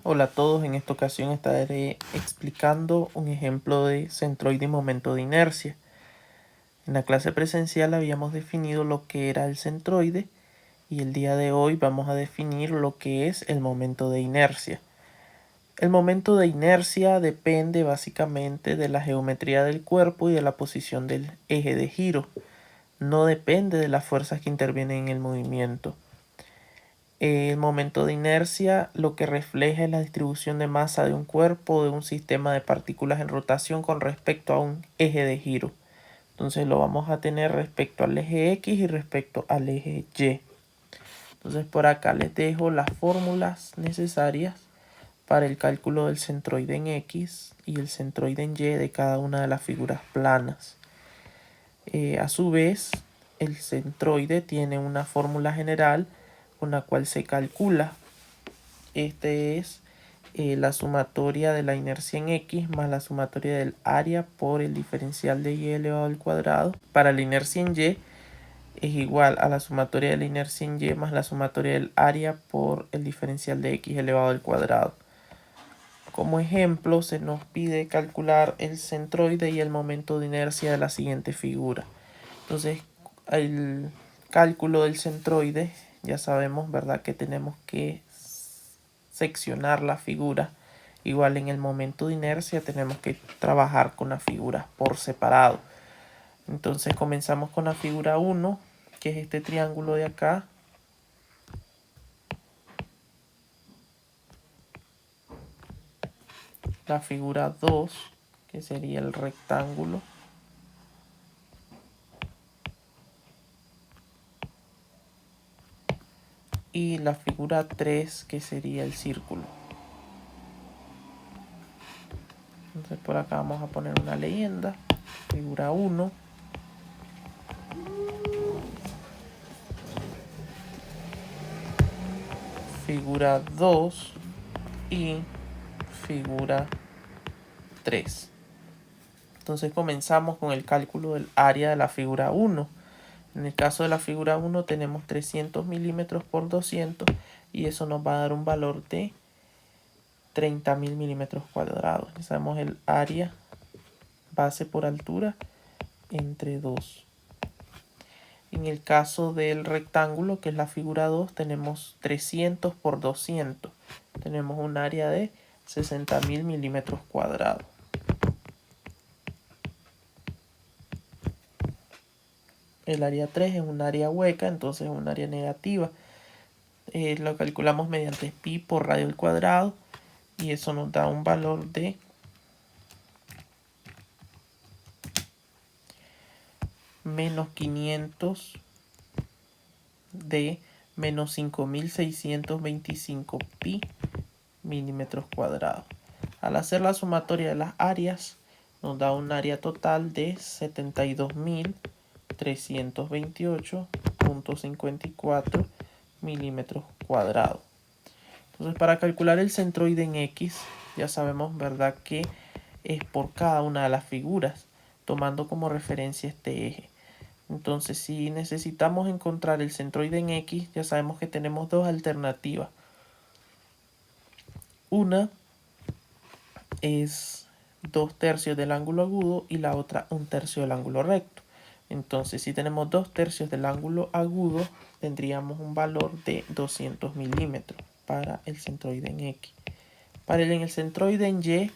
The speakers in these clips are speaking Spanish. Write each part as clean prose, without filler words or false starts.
Hola a todos, en esta ocasión estaré explicando un ejemplo de centroide y momento de inercia. En la clase presencial habíamos definido lo que era el centroide y el día de hoy vamos a definir lo que es el momento de inercia. El momento de inercia depende básicamente de la geometría del cuerpo y de la posición del eje de giro. No depende de las fuerzas que intervienen en el movimiento. El momento de inercia lo que refleja es la distribución de masa de un cuerpo o de un sistema de partículas en rotación con respecto a un eje de giro. Entonces lo vamos a tener respecto al eje X y respecto al eje Y. Entonces por acá les dejo las fórmulas necesarias para el cálculo del centroide en X y el centroide en Y de cada una de las figuras planas. A su vez, el centroide tiene una fórmula general con la cual se calcula. Este es la sumatoria de la inercia en X más la sumatoria del área por el diferencial de Y elevado al cuadrado. Para la inercia en Y es igual a la sumatoria de la inercia en Y más la sumatoria del área por el diferencial de X elevado al cuadrado. Como ejemplo, se nos pide calcular el centroide y el momento de inercia de la siguiente figura. Entonces, el cálculo del centroide, ya sabemos, ¿verdad?, que tenemos que seccionar la figura. Igual en el momento de inercia tenemos que trabajar con las figuras por separado. Entonces comenzamos con la figura 1, que es este triángulo de acá. La figura 2, que sería el rectángulo. Y la figura 3, que sería el círculo. Entonces por acá vamos a poner una leyenda. Figura 1. Figura 2 y figura 3. Entonces comenzamos con el cálculo del área de la figura 1. En el caso de la figura 1 tenemos 300 milímetros por 200 y eso nos va a dar un valor de 30.000 milímetros cuadrados. Ya sabemos el área base por altura entre 2. En el caso del rectángulo, que es la figura 2, tenemos 300 por 200. Tenemos un área de 60.000 milímetros cuadrados. El área 3 es un área hueca, entonces es un área negativa. Lo calculamos mediante pi por radio al cuadrado y eso nos da un valor de menos 500 de menos 5.625 pi milímetros cuadrados. Al hacer la sumatoria de las áreas nos da un área total de 72.328.54 milímetros cuadrados. Entonces para calcular el centroide en X ya sabemos, ¿verdad?, que es por cada una de las figuras, tomando como referencia este eje. Entonces si necesitamos encontrar el centroide en X, ya sabemos que tenemos dos alternativas. Una es 2/3 del ángulo agudo y la otra 1/3 del ángulo recto. Entonces si tenemos 2/3 del ángulo agudo, tendríamos un valor de 200 milímetros para el centroide en X. Para el centroide en Y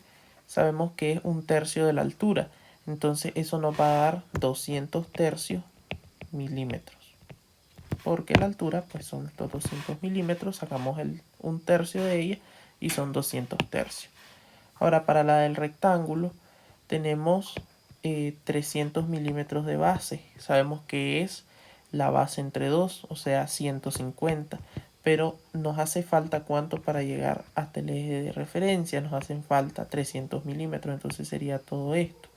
sabemos que es 1/3 de la altura. Entonces eso nos va a dar 200 tercios milímetros. Porque la altura pues son estos 200 milímetros. Sacamos el 1/3 de ella y son 200 tercios. Ahora para la del rectángulo tenemos 300 milímetros de base. Sabemos que es la base entre 2, o sea 150. Pero nos hace falta ¿cuánto para llegar hasta el eje de referencia? Nos hacen falta 300 milímetros, entonces sería todo esto.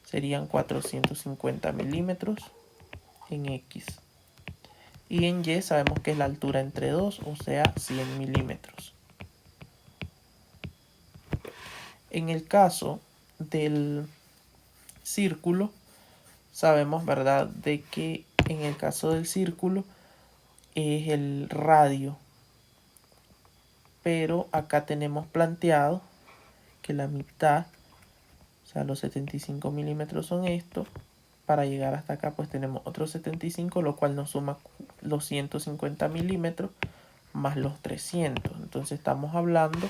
Serían 450 milímetros en X. Y en Y sabemos que es la altura entre 2, o sea 100 milímetros. En el caso del círculo, sabemos, ¿verdad?, de que en el caso del círculo es el radio pero acá tenemos planteado que la mitad, o sea, los 75 milímetros son esto. Para llegar hasta acá pues tenemos otros 75, lo cual nos suma los 150 milímetros más los 300. Entonces estamos hablando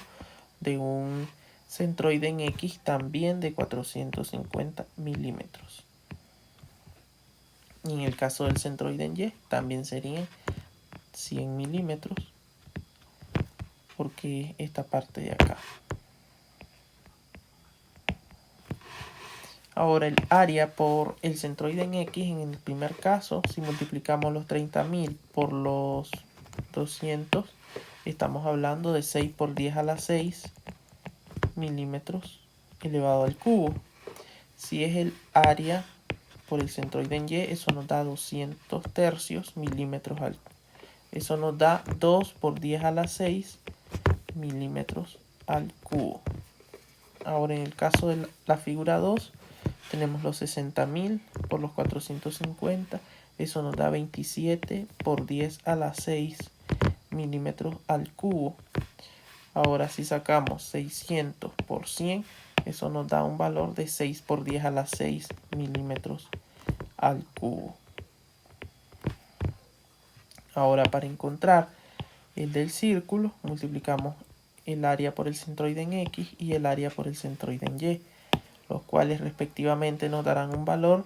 de un centroide en X también de 450 milímetros. Y en el caso del centroide en Y también serían 100 milímetros, porque esta parte de acá. Ahora el área por el centroide en X, en el primer caso, si multiplicamos los 30.000 por los 200, estamos hablando de 6 por 10 a la 6 milímetros elevado al cubo. Si es el área por el centroide en Y, eso nos da 200 tercios milímetros al cubo. Eso nos da 2 por 10 a la 6 milímetros al cubo. Ahora en el caso de la figura 2, tenemos los 60.000 por los 450. Eso nos da 27 por 10 a la 6 milímetros al cubo. Ahora si sacamos 600 por 100, eso nos da un valor de 6 por 10 a la 6 milímetros al cubo. Ahora para encontrar el del círculo, multiplicamos el área por el centroide en X y el área por el centroide en Y, los cuales respectivamente nos darán un valor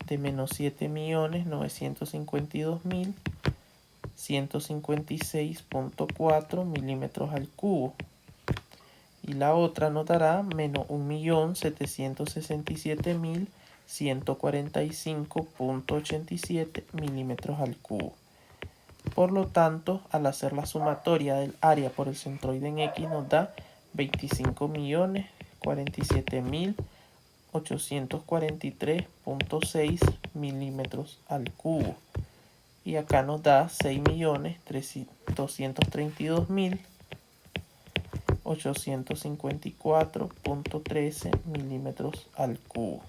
de menos 7.952.156.4 milímetros al cubo. Y la otra nos dará menos 1.767.145.87 milímetros al cubo. Por lo tanto, al hacer la sumatoria del área por el centroide en X nos da 25.047.843.6 milímetros al cubo. Y acá nos da 6.232.854.13 milímetros al cubo.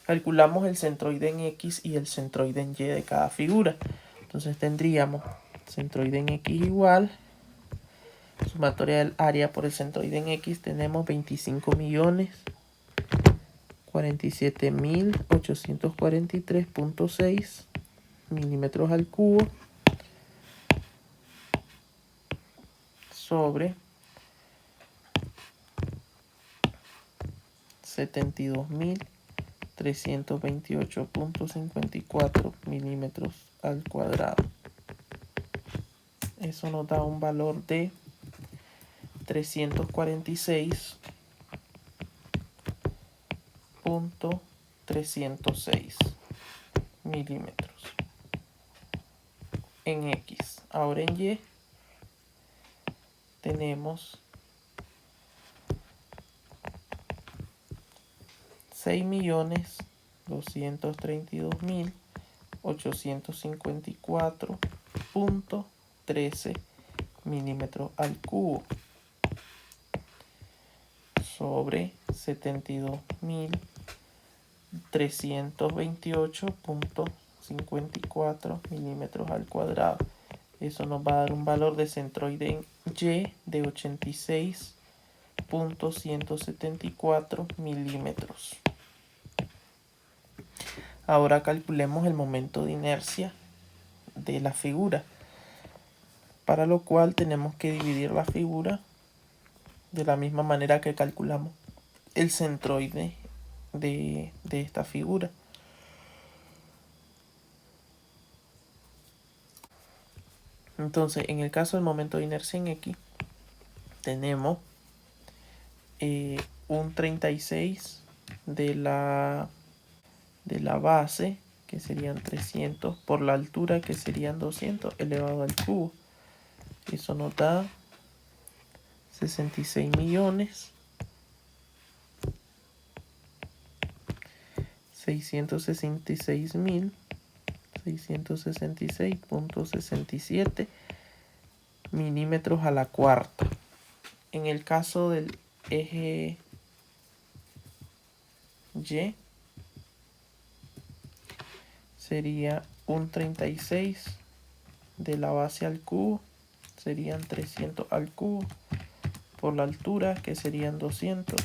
Calculamos el centroide en X y el centroide en Y de cada figura. Entonces tendríamos centroide en X igual, sumatoria del área por el centroide en X, tenemos 25.047.843.6 milímetros al cubo sobre 72.328.54 milímetros al cuadrado. Eso nos da un valor de 346.306 milímetros en X. Ahora en Y tenemos 6.232.854.13 milímetros al cubo sobre 72.328.54 milímetros al cuadrado. Eso nos va a dar un valor de centroide en Y de 86.174 milímetros. Ahora calculemos el momento de inercia de la figura, para lo cual tenemos que dividir la figura de la misma manera que calculamos el centroide de esta figura. Entonces, en el caso del momento de inercia en X, tenemos un 36 de la base, que serían 300, por la altura, que serían 200 elevado al cubo. Eso nos da 66.666.67 milímetros a la cuarta. En el caso del eje Y, sería un 36 de la base al cubo serían 300 al cubo por la altura, que serían 200.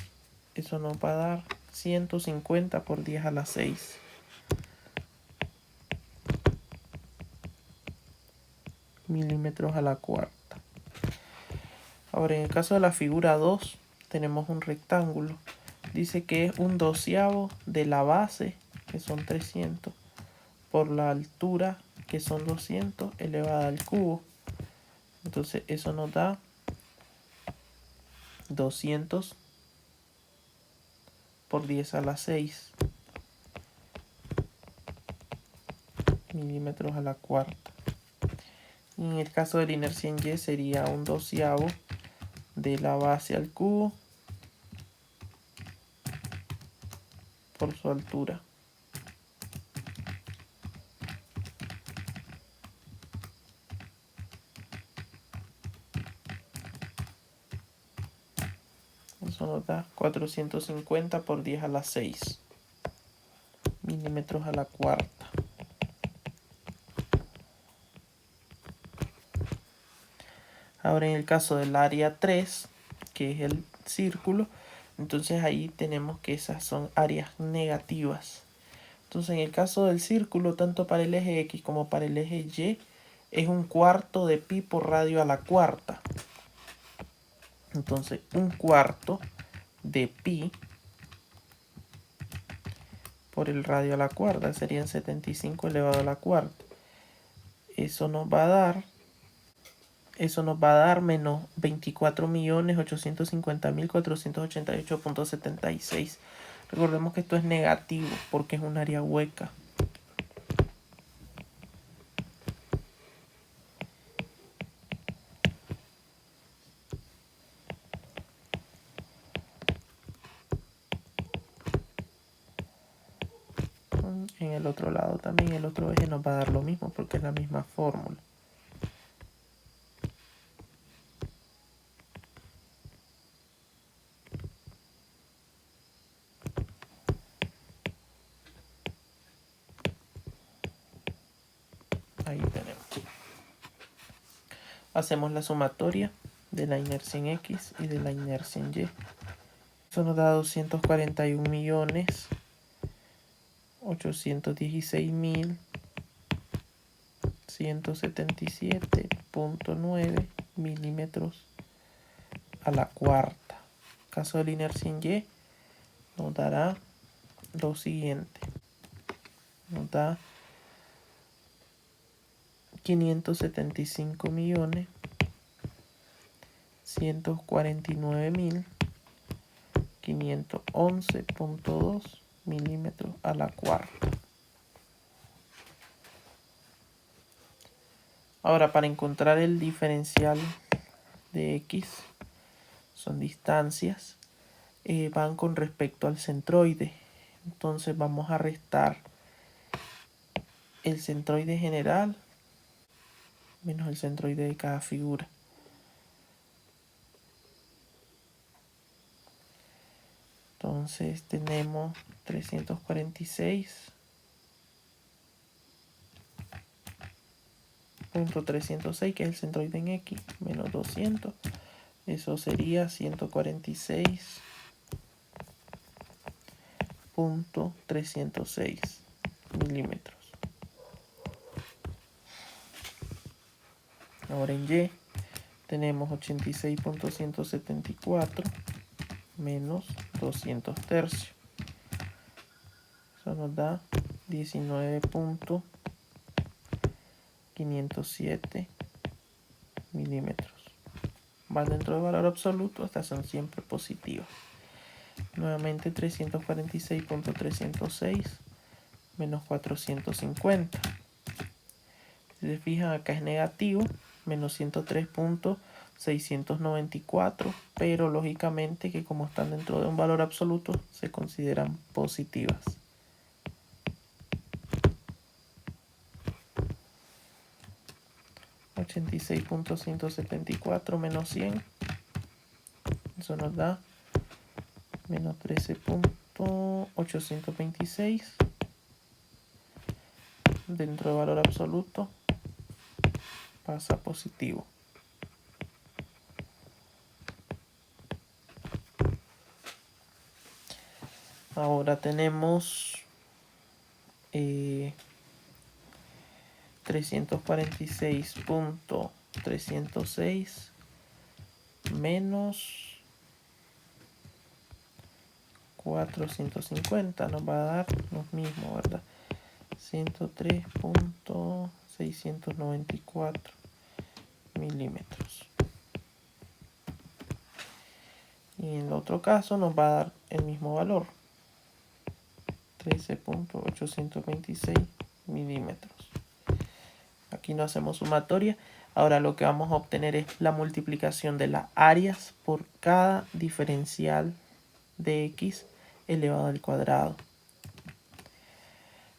Eso nos va a dar 150 por 10 a la 6 milímetros a la cuarta. Ahora, en el caso de la figura 2, tenemos un rectángulo. Dice que es un doceavo de la base, que son 300, por la altura, que son 200, elevada al cubo. Entonces, eso nos da 200 por 10 a la 6 milímetros a la cuarta. Y en el caso de la inercia en Y sería un doceavo de la base al cubo por su altura. Eso nos da 450 por 10 a la 6 milímetros a la cuarta. Ahora en el caso del área 3, que es el círculo, entonces ahí tenemos que esas son áreas negativas. Entonces en el caso del círculo, tanto para el eje X como para el eje Y, es un cuarto de pi por radio a la cuarta. Entonces un cuarto de pi por el radio a la cuarta serían 75 elevado a la cuarta. Eso nos va a dar menos 24.850.488.76. Recordemos que esto es negativo porque es un área hueca. En el otro lado también, el otro eje nos va a dar lo mismo porque es la misma fórmula. Ahí tenemos. Hacemos la sumatoria de la inercia en X y de la inercia en Y. Eso nos da 241.816.177.9 milímetros a la cuarta. Caso de la inercia en Y, nos dará lo siguiente. Nos da 575.149.511.2 milímetros a la cuarta. Ahora, para encontrar el diferencial de X, son distancias, van con respecto al centroide. Entonces vamos a restar el centroide general menos el centroide de cada figura. Entonces tenemos 346.306, que es el centroide en X, menos 200. Eso sería 146.306 milímetros. Ahora en Y tenemos 86.174 menos 200 tercios. Eso nos da 19.507 milímetros. Van dentro del valor absoluto, estas son siempre positivas. Nuevamente 346.306 menos 450. Si se fijan, acá es negativo, menos 103.694, pero lógicamente que como están dentro de un valor absoluto, se consideran positivas. .174 menos 100, eso nos da menos 13.826. Dentro del valor absoluto pasa positivo. Ahora tenemos 346.306 menos 450 nos va a dar lo mismo, ¿verdad? 103.694 milímetros. Y en el otro caso nos va a dar el mismo valor, 13.826 milímetros. Aquí no hacemos sumatoria. Ahora lo que vamos a obtener es la multiplicación de las áreas por cada diferencial de x elevado al cuadrado.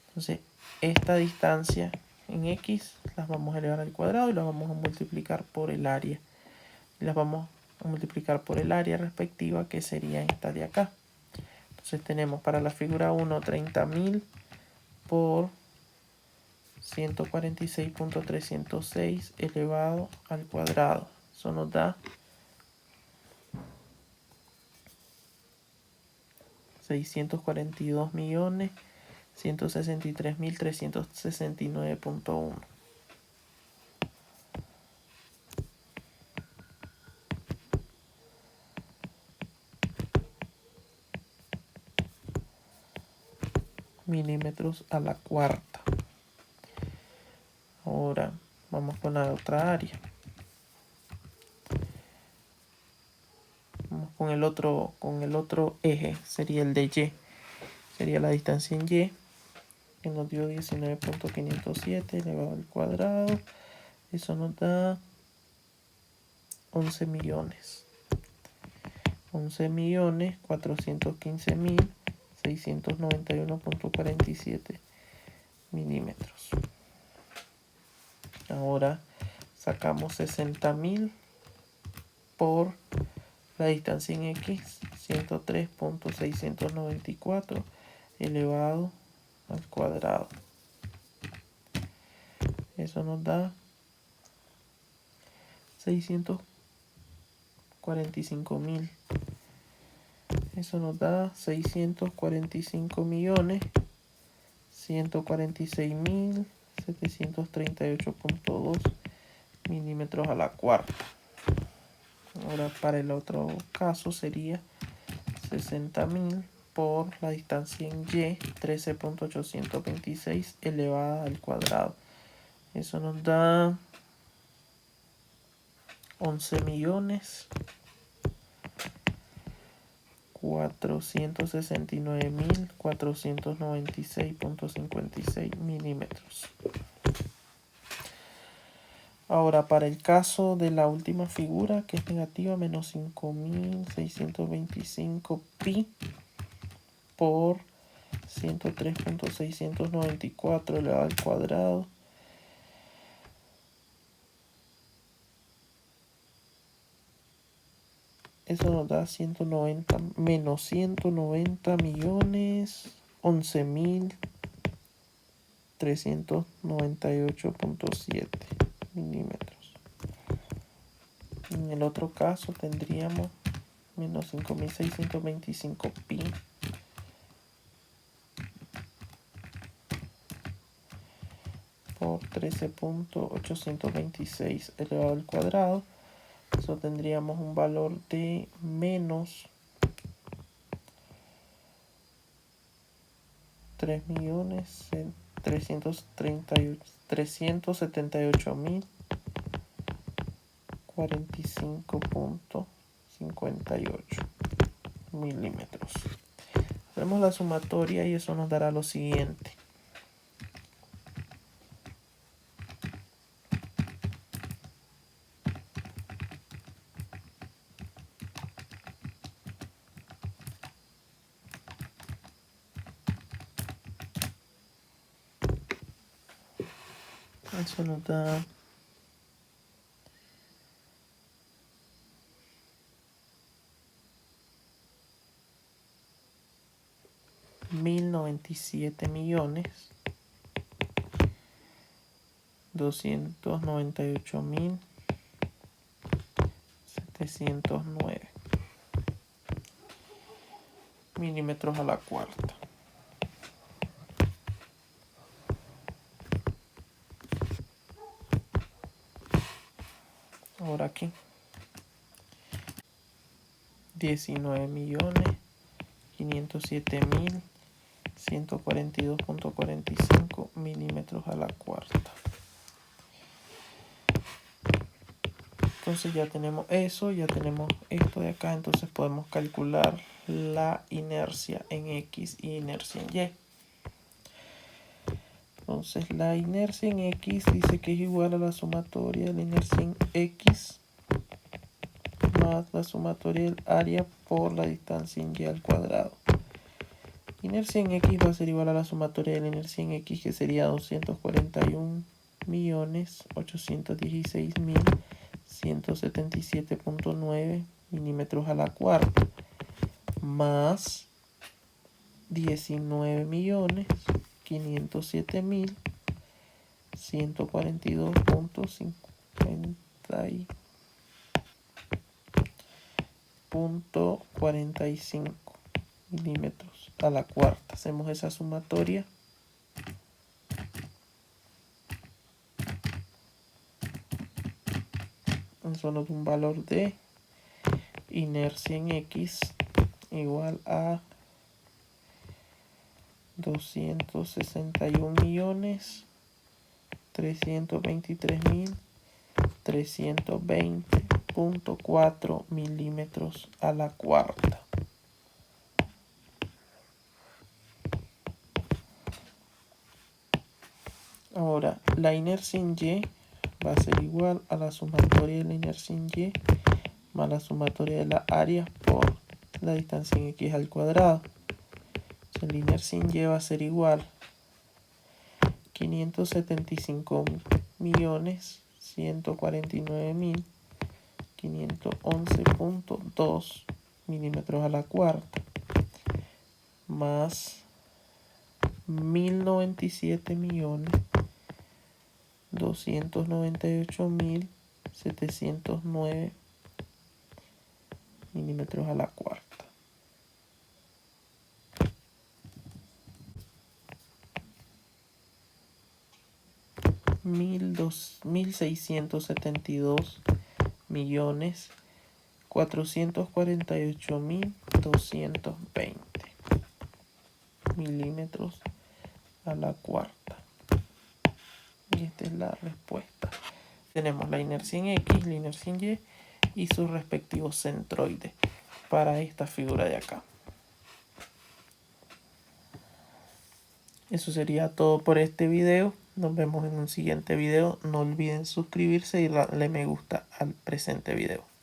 Entonces, esta distancia en x las vamos a elevar al cuadrado y las vamos a multiplicar por el área. Y las vamos a multiplicar por el área respectiva, que sería esta de acá. Entonces tenemos para la figura 1 30.000 por 146.306 elevado al cuadrado. Eso nos da 642.163.369.1. milímetros a la cuarta. Ahora vamos con la otra área. Vamos con el otro eje, sería el de y. Sería la distancia en y, que nos dio 19.507 elevado al cuadrado. Eso nos da 11 millones. 11.415.691.47 milímetros. Ahora sacamos 60.000 por la distancia en x, 103.694 elevado al cuadrado. Eso nos da 645.000. Eso nos da 645.146.738.2 milímetros a la cuarta. Ahora para el otro caso sería 60.000 por la distancia en y, 13.826 elevada al cuadrado. Eso nos da 11.469.496.56 milímetros. Ahora para el caso de la última figura, que es negativa, menos 5.625 pi por 103.694 elevado al cuadrado. Eso nos da 190 menos 190 millones 11.398.7 milímetros. En el otro caso tendríamos menos 5.625 pi por 13.826 elevado al cuadrado. Eso tendríamos un valor de menos 3.378.045.58 milímetros. Hacemos la sumatoria y eso nos dará lo siguiente. Eso nos da 1.097.298.709. milímetros a la cuarta. Ahora aquí 19.507.142.45 milímetros a la cuarta. Entonces ya tenemos eso, ya tenemos esto de acá, entonces podemos calcular la inercia en X y inercia en Y. Entonces la inercia en X dice que es igual a la sumatoria de la inercia en X más la sumatoria del área por la distancia en Y al cuadrado. Inercia en X va a ser igual a la sumatoria de la inercia en X, que sería 241.816.177.9 milímetros a la cuarta, más 19.507.142.45 milímetros a la cuarta. Hacemos esa sumatoria. Eso nos da un valor de inercia en X igual a 261.323.320.4 milímetros a la cuarta. Ahora, la inercia en Y va a ser igual a la sumatoria de la inercia en Y más la sumatoria de la área por la distancia en X al cuadrado. Entonces, la inercia en Y va a ser igual a 575.149.511.2 milímetros a la cuarta más 1.097.298.709 milímetros a la cuarta. $1.672.448.220 milímetros a la cuarta. Y esta es la respuesta. Tenemos la inercia en X, la inercia en Y y sus respectivos centroides para esta figura de acá. Eso sería todo por este video. Nos vemos en un siguiente video. No olviden suscribirse y darle me gusta al presente video.